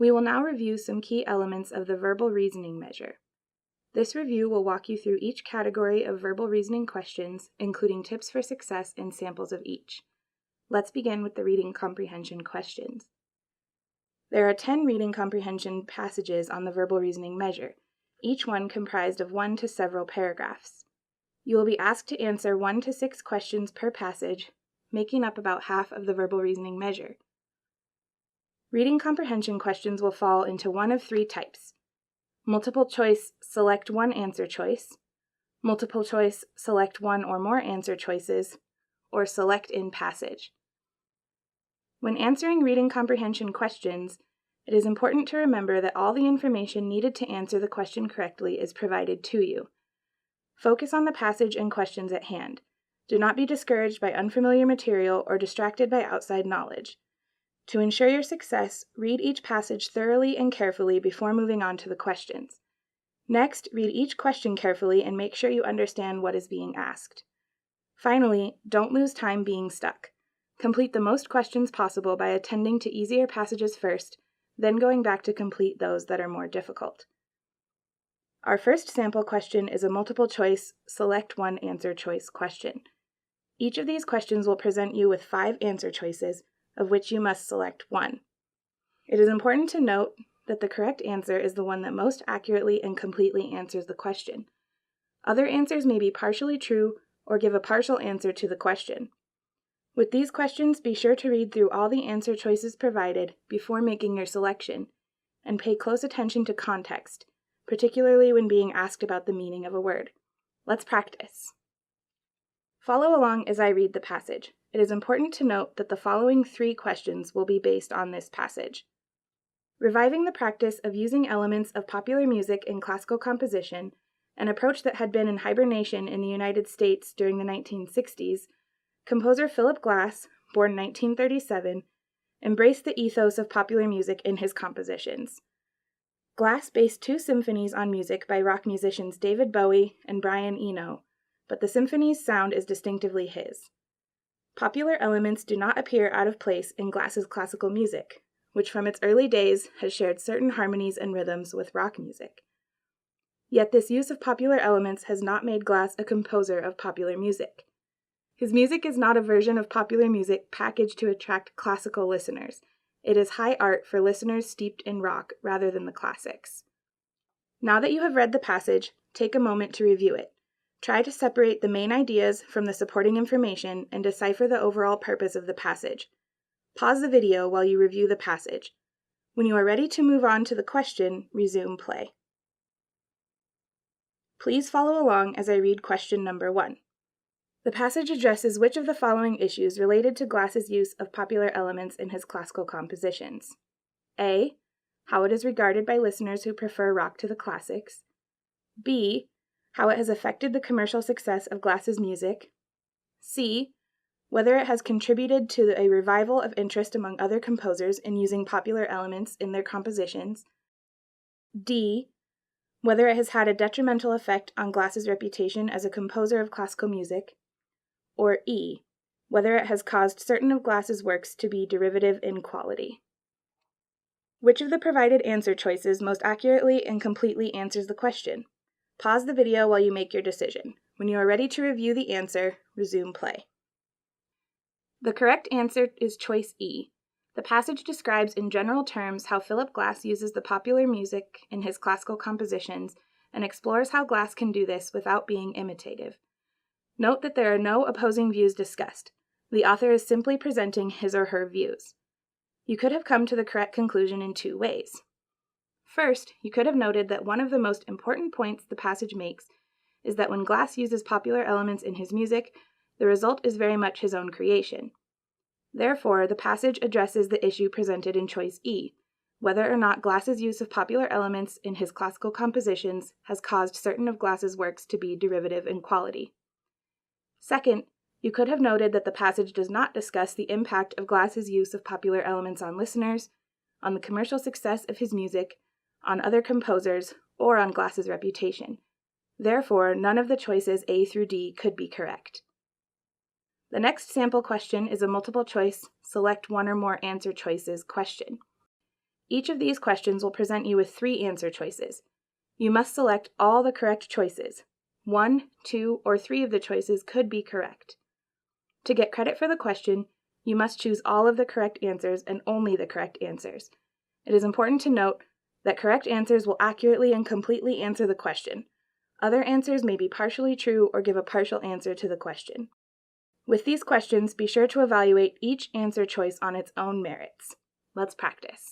We will now review some key elements of the verbal reasoning measure. This review will walk you through each category of verbal reasoning questions, including tips for success and samples of each. Let's begin with the reading comprehension questions. There are 10 reading comprehension passages on the verbal reasoning measure, each one comprised of 1 to several paragraphs. You will be asked to answer 1 to 6 questions per passage, making up about half of the verbal reasoning measure. Reading comprehension questions will fall into one of 3 types: multiple choice, select one answer choice; multiple choice, select one or more answer choices; or select in passage. When answering reading comprehension questions, it is important to remember that all the information needed to answer the question correctly is provided to you. Focus on the passage and questions at hand. Do not be discouraged by unfamiliar material or distracted by outside knowledge. To ensure your success, read each passage thoroughly and carefully before moving on to the questions. Next, read each question carefully and make sure you understand what is being asked. Finally, don't lose time being stuck. Complete the most questions possible by attending to easier passages first, then going back to complete those that are more difficult. Our first sample question is a multiple choice, select one answer choice question. Each of these questions will present you with 5 answer choices, of which you must select one. It is important to note that the correct answer is the one that most accurately and completely answers the question. Other answers may be partially true or give a partial answer to the question. With these questions, be sure to read through all the answer choices provided before making your selection, and pay close attention to context, particularly when being asked about the meaning of a word. Let's practice. Follow along as I read the passage. It is important to note that the following 3 questions will be based on this passage. Reviving the practice of using elements of popular music in classical composition, an approach that had been in hibernation in the United States during the 1960s, composer Philip Glass, born 1937, embraced the ethos of popular music in his compositions. Glass based 2 symphonies on music by rock musicians David Bowie and Brian Eno, but the symphony's sound is distinctively his. Popular elements do not appear out of place in Glass's classical music, which from its early days has shared certain harmonies and rhythms with rock music. Yet this use of popular elements has not made Glass a composer of popular music. His music is not a version of popular music packaged to attract classical listeners. It is high art for listeners steeped in rock rather than the classics. Now that you have read the passage, take a moment to review it. Try to separate the main ideas from the supporting information and decipher the overall purpose of the passage. Pause the video while you review the passage. When you are ready to move on to the question, resume play. Please follow along as I read question number 1. The passage addresses which of the following issues related to Glass's use of popular elements in his classical compositions? A. How it is regarded by listeners who prefer rock to the classics. B. How it has affected the commercial success of Glass's music. C. Whether it has contributed to a revival of interest among other composers in using popular elements in their compositions. D. Whether it has had a detrimental effect on Glass's reputation as a composer of classical music. Or E. Whether it has caused certain of Glass's works to be derivative in quality. Which of the provided answer choices most accurately and completely answers the question? Pause the video while you make your decision. When you are ready to review the answer, resume play. The correct answer is choice E. The passage describes in general terms how Philip Glass uses the popular music in his classical compositions and explores how Glass can do this without being imitative. Note that there are no opposing views discussed. The author is simply presenting his or her views. You could have come to the correct conclusion in 2 ways. First, you could have noted that one of the most important points the passage makes is that when Glass uses popular elements in his music, the result is very much his own creation. Therefore, the passage addresses the issue presented in choice E, whether or not Glass's use of popular elements in his classical compositions has caused certain of Glass's works to be derivative in quality. Second, you could have noted that the passage does not discuss the impact of Glass's use of popular elements on listeners, on the commercial success of his music, on other composers, or on Glass's reputation. Therefore, none of the choices A through D could be correct. The next sample question is a multiple choice, select one or more answer choices question. Each of these questions will present you with 3 answer choices. You must select all the correct choices. 1, 2, or 3 of the choices could be correct. To get credit for the question, you must choose all of the correct answers and only the correct answers. It is important to note that correct answers will accurately and completely answer the question. Other answers may be partially true or give a partial answer to the question. With these questions, be sure to evaluate each answer choice on its own merits. Let's practice.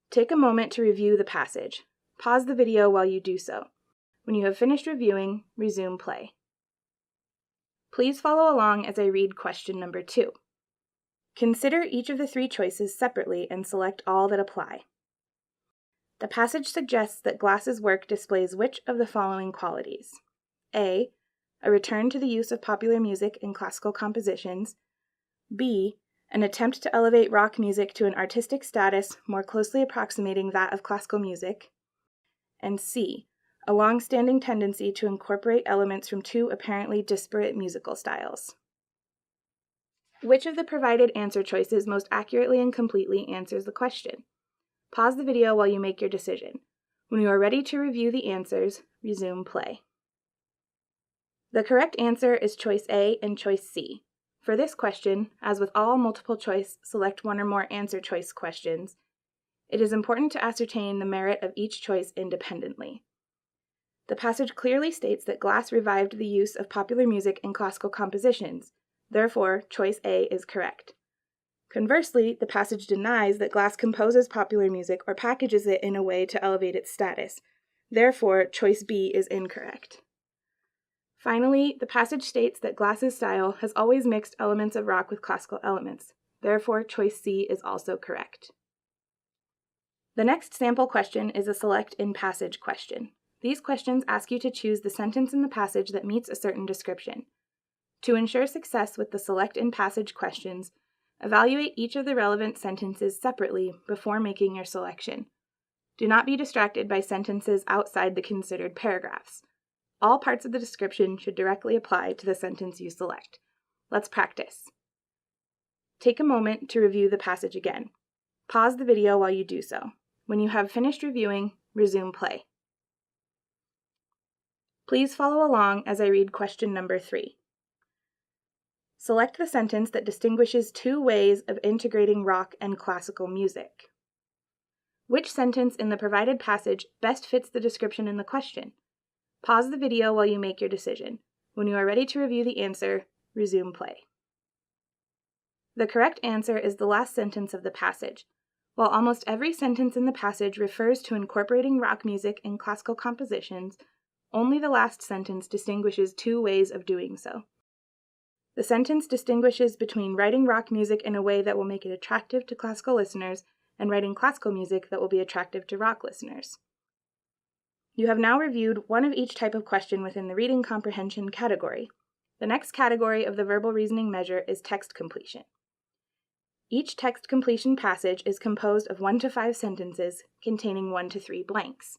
Take a moment to review the passage. Pause the video while you do so. When you have finished reviewing, resume play. Please follow along as I read question number 2. Consider each of the 3 choices separately and select all that apply. The passage suggests that Glass's work displays which of the following qualities? A return to the use of popular music in classical compositions. B, an attempt to elevate rock music to an artistic status more closely approximating that of classical music. And C, a long-standing tendency to incorporate elements from 2 apparently disparate musical styles. Which of the provided answer choices most accurately and completely answers the question? Pause the video while you make your decision. When you are ready to review the answers, resume play. The correct answer is choice A and choice C. For this question, as with all multiple choice select one or more answer choice questions, it is important to ascertain the merit of each choice independently. The passage clearly states that Glass revived the use of popular music in classical compositions. Therefore, choice A is correct. Conversely, the passage denies that Glass composes popular music or packages it in a way to elevate its status. Therefore, choice B is incorrect. Finally, the passage states that Glass's style has always mixed elements of rock with classical elements. Therefore, choice C is also correct. The next sample question is a select in passage question. These questions ask you to choose the sentence in the passage that meets a certain description. To ensure success with the select in passage questions, evaluate each of the relevant sentences separately before making your selection. Do not be distracted by sentences outside the considered paragraphs. All parts of the description should directly apply to the sentence you select. Let's practice. Take a moment to review the passage again. Pause the video while you do so. When you have finished reviewing, resume play. Please follow along as I read question number 3. Select the sentence that distinguishes 2 ways of integrating rock and classical music. Which sentence in the provided passage best fits the description in the question? Pause the video while you make your decision. When you are ready to review the answer, resume play. The correct answer is the last sentence of the passage. While almost every sentence in the passage refers to incorporating rock music in classical compositions, only the last sentence distinguishes 2 ways of doing so. The sentence distinguishes between writing rock music in a way that will make it attractive to classical listeners and writing classical music that will be attractive to rock listeners. You have now reviewed one of each type of question within the reading comprehension category. The next category of the verbal reasoning measure is text completion. Each text completion passage is composed of 1 to 5 sentences containing 1 to 3 blanks.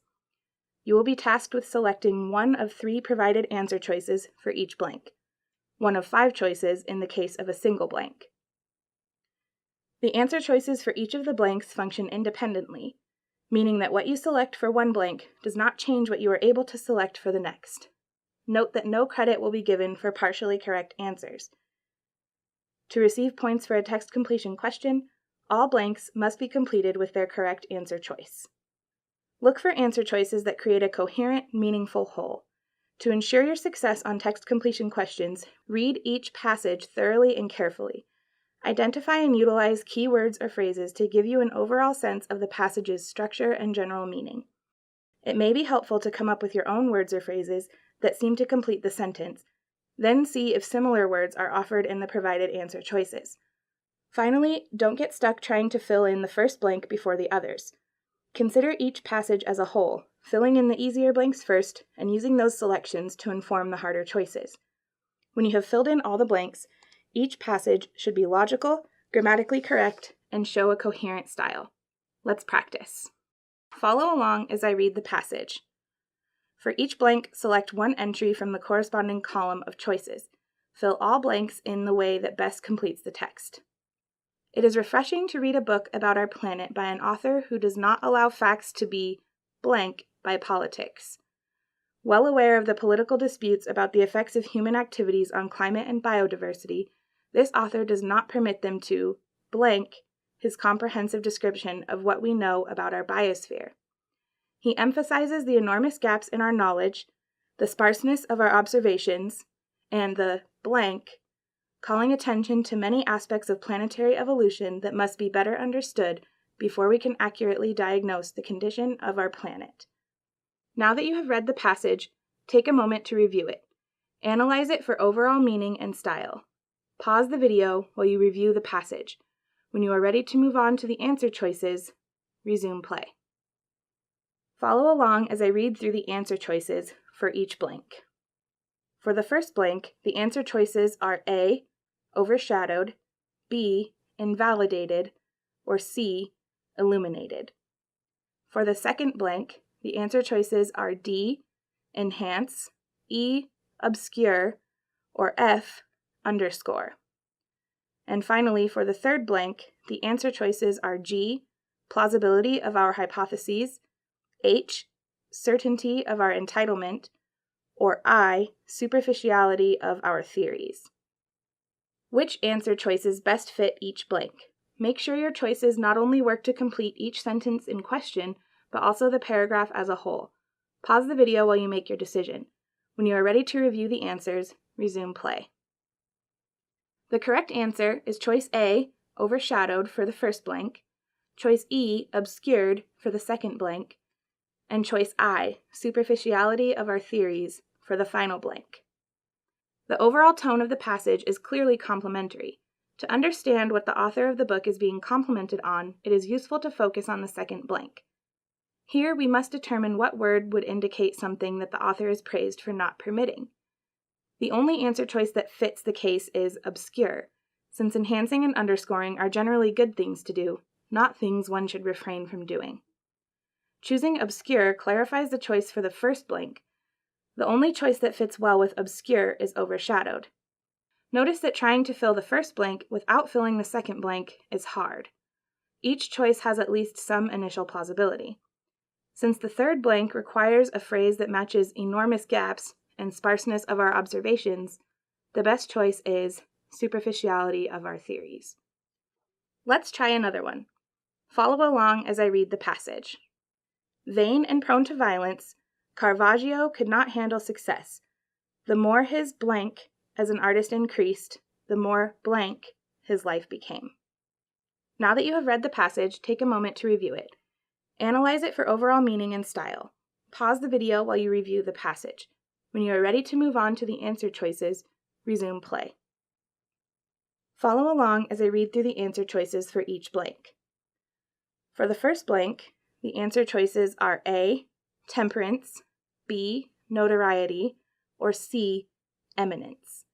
You will be tasked with selecting one of 3 provided answer choices for each blank, one of 5 choices in the case of a single blank. The answer choices for each of the blanks function independently, meaning that what you select for one blank does not change what you are able to select for the next. Note that no credit will be given for partially correct answers. To receive points for a text completion question, all blanks must be completed with their correct answer choice. Look for answer choices that create a coherent, meaningful whole. To ensure your success on text completion questions, read each passage thoroughly and carefully. Identify and utilize key words or phrases to give you an overall sense of the passage's structure and general meaning. It may be helpful to come up with your own words or phrases that seem to complete the sentence, then see if similar words are offered in the provided answer choices. Finally, don't get stuck trying to fill in the first blank before the others. Consider each passage as a whole, filling in the easier blanks first and using those selections to inform the harder choices. When you have filled in all the blanks, each passage should be logical, grammatically correct, and show a coherent style. Let's practice. Follow along as I read the passage. For each blank, select one entry from the corresponding column of choices. Fill all blanks in the way that best completes the text. It is refreshing to read a book about our planet by an author who does not allow facts to be blank by politics. Well aware of the political disputes about the effects of human activities on climate and biodiversity, this author does not permit them to blank his comprehensive description of what we know about our biosphere. He emphasizes the enormous gaps in our knowledge, the sparseness of our observations, and the blank, calling attention to many aspects of planetary evolution that must be better understood before we can accurately diagnose the condition of our planet. Now that you have read the passage, take a moment to review it. Analyze it for overall meaning and style. Pause the video while you review the passage. When you are ready to move on to the answer choices, resume play. Follow along as I read through the answer choices for each blank. For the first blank, the answer choices are A, overshadowed, B, invalidated, or C, illuminated. For the second blank, the answer choices are D, enhance, E, obscure, or F, underscore. And finally, for the third blank, the answer choices are G, plausibility of our hypotheses, H, certainty of our entitlement, or I, superficiality of our theories. Which answer choices best fit each blank? Make sure your choices not only work to complete each sentence in question, but also the paragraph as a whole. Pause the video while you make your decision. When you are ready to review the answers, resume play. The correct answer is choice A, overshadowed, for the first blank, choice E, obscured, for the second blank, and choice I, superficiality of our theories, for the final blank. The overall tone of the passage is clearly complimentary. To understand what the author of the book is being complimented on, it is useful to focus on the second blank. Here we must determine what word would indicate something that the author is praised for not permitting. The only answer choice that fits the case is obscure, since enhancing and underscoring are generally good things to do, not things one should refrain from doing. Choosing obscure clarifies the choice for the first blank. The only choice that fits well with obscure is overshadowed. Notice that trying to fill the first blank without filling the second blank is hard. Each choice has at least some initial plausibility. Since the third blank requires a phrase that matches enormous gaps and sparseness of our observations, the best choice is superficiality of our theories. Let's try another one. Follow along as I read the passage. Vain and prone to violence, Caravaggio could not handle success. The more his blank as an artist increased, the more blank his life became. Now that you have read the passage, take a moment to review it. Analyze it for overall meaning and style. Pause the video while you review the passage. When you are ready to move on to the answer choices, resume play. Follow along as I read through the answer choices for each blank. For the first blank, the answer choices are A, temperance, B, notoriety, or C, eminence.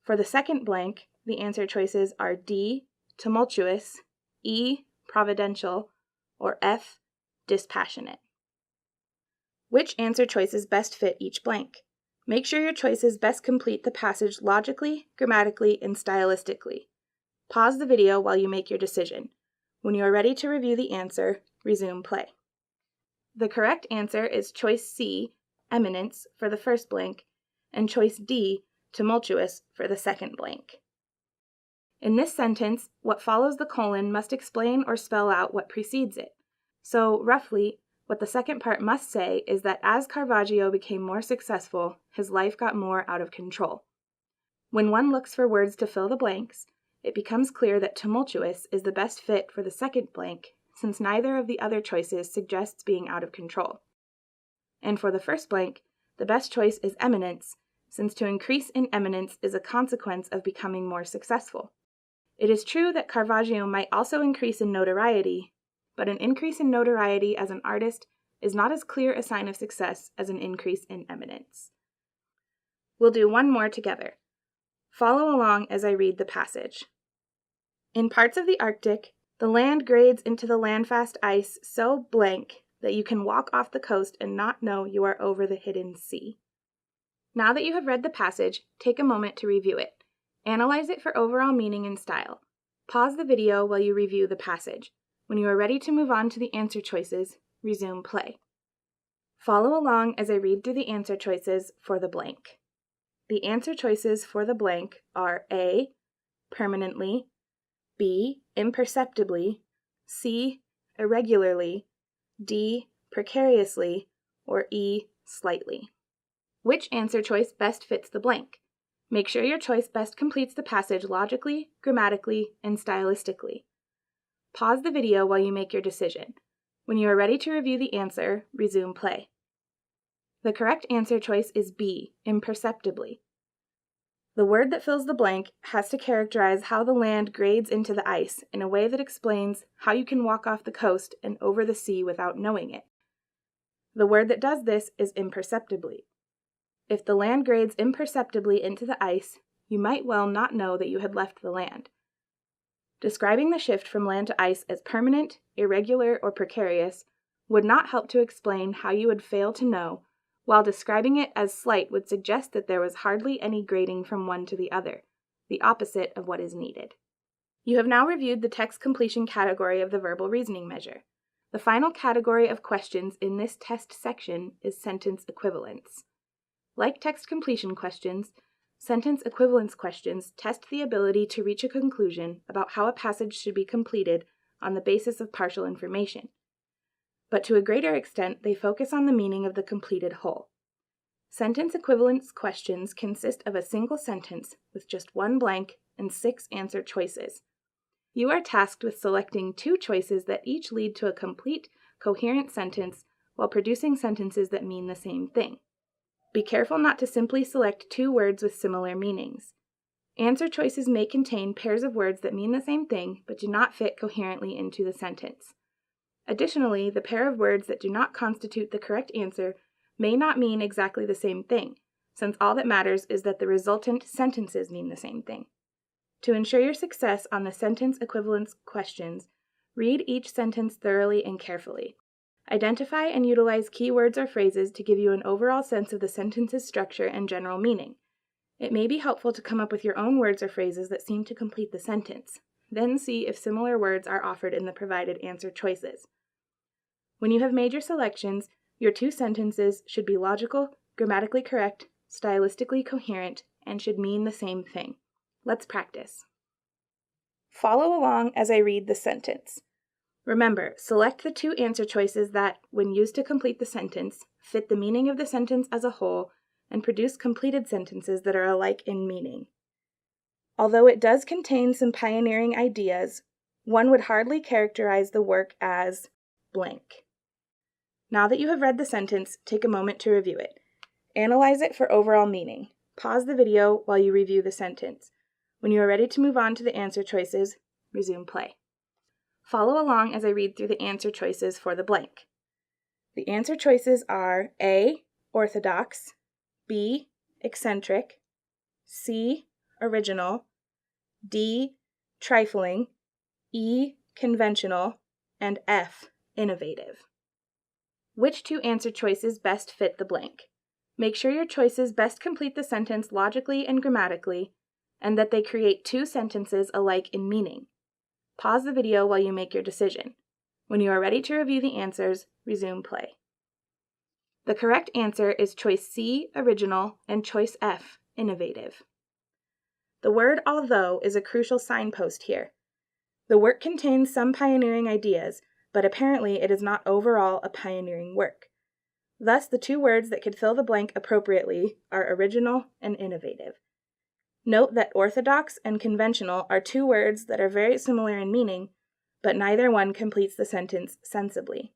For the second blank, the answer choices are D, tumultuous, E, providential, or F, dispassionate. Which answer choices best fit each blank? Make sure your choices best complete the passage logically, grammatically, and stylistically. Pause the video while you make your decision. When you are ready to review the answer, resume play. The correct answer is choice C, eminence, for the first blank, and choice D, tumultuous, for the second blank. In this sentence, what follows the colon must explain or spell out what precedes it. So, roughly, what the second part must say is that as Caravaggio became more successful, his life got more out of control. When one looks for words to fill the blanks, it becomes clear that tumultuous is the best fit for the second blank, since neither of the other choices suggests being out of control. And for the first blank, the best choice is eminence, since to increase in eminence is a consequence of becoming more successful. It is true that Caravaggio might also increase in notoriety, but an increase in notoriety as an artist is not as clear a sign of success as an increase in eminence. We'll do one more together. Follow along as I read the passage. In parts of the Arctic, the land grades into the landfast ice so blank that you can walk off the coast and not know you are over the hidden sea. Now that you have read the passage, take a moment to review it. Analyze it for overall meaning and style. Pause the video while you review the passage. When you are ready to move on to the answer choices, resume play. Follow along as I read through the answer choices for the blank. The answer choices for the blank are A, permanently, B, imperceptibly, C, irregularly, D, precariously, or E, slightly. Which answer choice best fits the blank? Make sure your choice best completes the passage logically, grammatically, and stylistically. Pause the video while you make your decision. When you are ready to review the answer, resume play. The correct answer choice is B, imperceptibly. The word that fills the blank has to characterize how the land grades into the ice in a way that explains how you can walk off the coast and over the sea without knowing it. The word that does this is imperceptibly. If the land grades imperceptibly into the ice, you might well not know that you had left the land. Describing the shift from land to ice as permanent, irregular, or precarious would not help to explain how you would fail to know, while describing it as slight would suggest that there was hardly any grading from one to the other, the opposite of what is needed. You have now reviewed the text completion category of the verbal reasoning measure. The final category of questions in this test section is sentence equivalence. Like text completion questions, sentence equivalence questions test the ability to reach a conclusion about how a passage should be completed on the basis of partial information. But to a greater extent, they focus on the meaning of the completed whole. Sentence equivalence questions consist of a single sentence with just one blank and 6 answer choices. You are tasked with selecting 2 choices that each lead to a complete, coherent sentence while producing sentences that mean the same thing. Be careful not to simply select 2 words with similar meanings. Answer choices may contain pairs of words that mean the same thing but do not fit coherently into the sentence. Additionally, the pair of words that do not constitute the correct answer may not mean exactly the same thing, since all that matters is that the resultant sentences mean the same thing. To ensure your success on the sentence equivalence questions, read each sentence thoroughly and carefully. Identify and utilize keywords or phrases to give you an overall sense of the sentence's structure and general meaning. It may be helpful to come up with your own words or phrases that seem to complete the sentence. Then see if similar words are offered in the provided answer choices. When you have made your selections, your 2 sentences should be logical, grammatically correct, stylistically coherent, and should mean the same thing. Let's practice. Follow along as I read the sentence. Remember, select the 2 answer choices that, when used to complete the sentence, fit the meaning of the sentence as a whole and produce completed sentences that are alike in meaning. Although it does contain some pioneering ideas, one would hardly characterize the work as blank. Now that you have read the sentence, take a moment to review it. Analyze it for overall meaning. Pause the video while you review the sentence. When you are ready to move on to the answer choices, resume play. Follow along as I read through the answer choices for the blank. The answer choices are A, orthodox, B, eccentric, C, original, D, trifling, E, conventional, and F, innovative. Which 2 answer choices best fit the blank? Make sure your choices best complete the sentence logically and grammatically, and that they create 2 sentences alike in meaning. Pause the video while you make your decision. When you are ready to review the answers, resume play. The correct answer is choice C, original, and choice F, innovative. The word although is a crucial signpost here. The work contains some pioneering ideas, but apparently it is not overall a pioneering work. Thus, the 2 words that could fill the blank appropriately are original and innovative. Note that orthodox and conventional are 2 words that are very similar in meaning, but neither one completes the sentence sensibly.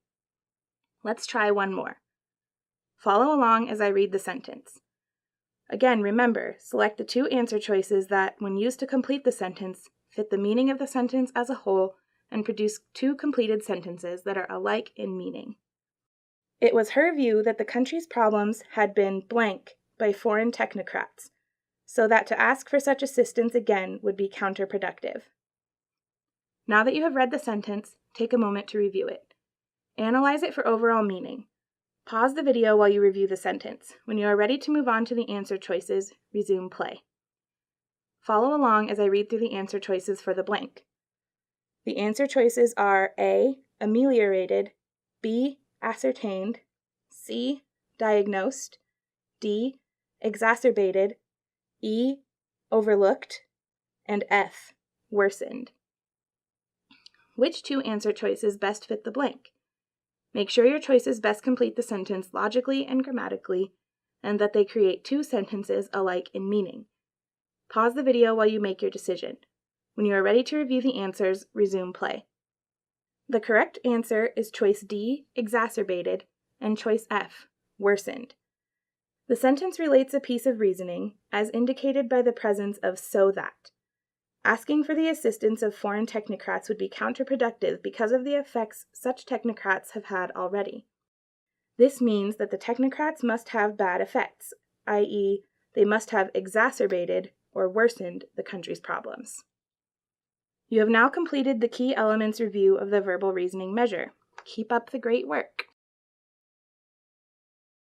Let's try one more. Follow along as I read the sentence. Again, remember, select the 2 answer choices that, when used to complete the sentence, fit the meaning of the sentence as a whole and produce 2 completed sentences that are alike in meaning. It was her view that the country's problems had been blank by foreign technocrats, so that to ask for such assistance again would be counterproductive. Now that you have read the sentence, take a moment to review it. Analyze it for overall meaning. Pause the video while you review the sentence. When you are ready to move on to the answer choices, resume play. Follow along as I read through the answer choices for the blank. The answer choices are A, ameliorated, B, ascertained, C, diagnosed, D, exacerbated, E, overlooked, and F, worsened. Which two answer choices best fit the blank? Make sure your choices best complete the sentence logically and grammatically, and that they create two sentences alike in meaning. Pause the video while you make your decision. When you are ready to review the answers, resume play. The correct answer is choice D, exacerbated, and choice F, worsened. The sentence relates a piece of reasoning, as indicated by the presence of so that. Asking for the assistance of foreign technocrats would be counterproductive because of the effects such technocrats have had already. This means that the technocrats must have bad effects, i.e., they must have exacerbated or worsened the country's problems. You have now completed the key elements review of the verbal reasoning measure. Keep up the great work.